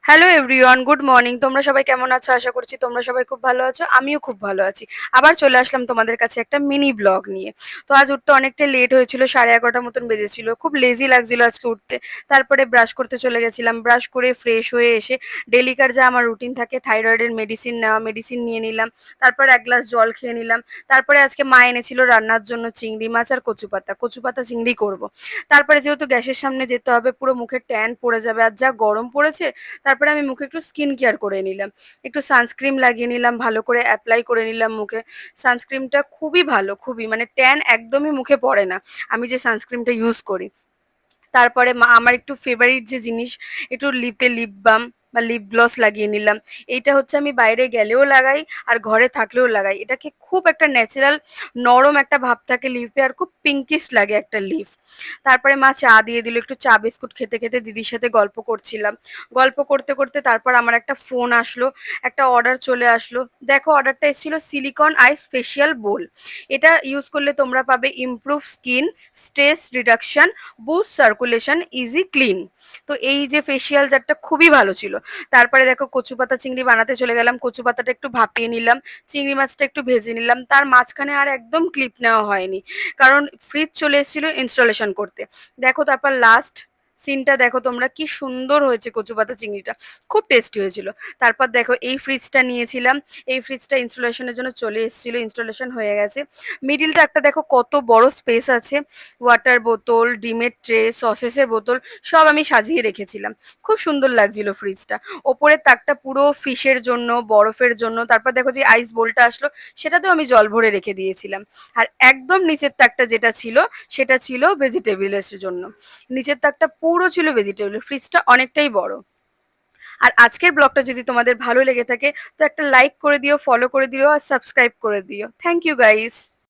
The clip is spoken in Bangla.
Hello everyone, good morning. তোমরা সবাই কেমন আছো? আশা করছি তোমরা সবাই খুব ভালো আছো। আমিও খুব ভালো আছি। আবার চলে আসলাম তোমাদের কাছে একটা মিনি ব্লগ নিয়ে। তো আজ উঠতে অনেকটা লেট হয়েছিল, 11:30 মতন বেজেছিল। খুব লেজি লাগছিল আজকে উঠতে। তারপরে ব্রাশ করতে চলে গেছিলাম। ব্রাশ করে ফ্রেশ হয়ে এসে ডেলিকার যা আমার রুটিন থাকে, থাইরয়েডের মেডিসিন নেওয়া, মেডিসিন নিয়ে নিলাম। তারপর এক গ্লাস জল খেয়ে নিলাম। তারপরে আজকে মা এনেছিল রান্নার জন্য চিংড়ি মাছ আর কচুপাতা। কচুপাতা চিংড়ি করব। তারপরে যেহেতু গ্যাসের সামনে যেতে হবে, পুরো মুখে ট্যান পড়ে যাবে, আর যা গরম পড়েছে। তারপরে আমি মুখে একটু স্কিন কেয়ার করে নিলাম, একটু সানস্ক্রিন লাগিয়ে নিলাম, ভালো করে অ্যাপ্লাই করে নিলাম মুখে। সানস্ক্রিনটা খুবই ভালো, খুবই, মানে ট্যান একদমই মুখে পড়ে না আমি যে সানস্ক্রিনটা ইউজ করি। তারপরে আমার একটু ফেভারিট যে জিনিস, একটু লিপে লিপ বাম বা লিপ গ্লস লাগিয়ে নিলাম। এইটা হচ্ছে আমি বাইরে গেলেও লাগাই আর ঘরে থাকলেও লাগাই। এটাকে খুব একটা ন্যাচারাল নরম একটা ভাব থাকে লিপে, আর খুব পিঙ্কিশ লাগে একটা লিপ। তারপরে মা চা দিয়ে দিল, একটু চা বিস্কুট খেতে খেতে দিদির সাথে গল্প করছিলাম। গল্প করতে করতে তারপর আমার একটা ফোন আসলো, একটা অর্ডার চলে আসলো। দেখো, অর্ডারটা এসেছিল সিলিকন আইস ফেসিয়াল বোল। এটা ইউজ করলে তোমরা পাবে improve skin, stress reduction, boost circulation, easy clean. তো এই যে ফেসিয়াল জারটা খুবই ভালো ছিল। তারপরে দেখো, কচু পাতা চিংড়ি বানাতে চলে গেলাম। কচু পাতাটা একটু ভাপিয়ে নিলাম, চিংড়ি মাছটা একটু ভেজে নিলাম। তার মাঝখানে আর একদম ক্লিপ নেওয়া হয়নি, কারণ ফ্রিজ চলে এসেছিল ইনস্টলেশন করতে। দেখো, তারপর লাস্ট সিনটা দেখো তোমরা, কি সুন্দর হয়েছে কচু পাতা চিংড়িটা, খুব টেস্টি হয়েছিল। তারপর দেখো, এই ফ্রিজটা নিয়েছিলাম। এই ফ্রিজটা ইনস্টলেশনের জন্য চলে এসেছিল, ইনস্টলেশন হয়ে গেছে। মিডিলটা একটা দেখো কত বড় স্পেস আছে। ওয়াটার বোতল, ডিমের ট্রে, সসেসের বোতল সব আমি সাজিয়ে রেখেছিলাম। খুব সুন্দর লাগছিল ফ্রিজটা। ওপরের তাকটা পুরো ফিশের জন্য, বরফের জন্য। তারপর দেখো যে আইস বোলটা আসলো, সেটাতেও আমি জল ভরে রেখে দিয়েছিলাম। আর একদম নিচের তাকটা যেটা ছিল, সেটা ছিল ভেজিটেবলের জন্য। নিচের তাকটা পুরো ছিল ভেজিটেবল। ফ্রিজটা অনেকটাই বড়। আর আজকের ব্লগটা যদি তোমাদের ভালো লেগে থাকে, তো একটা লাইক করে দিও, ফলো করে দিও আর সাবস্ক্রাইব করে দিও। Thank you guys.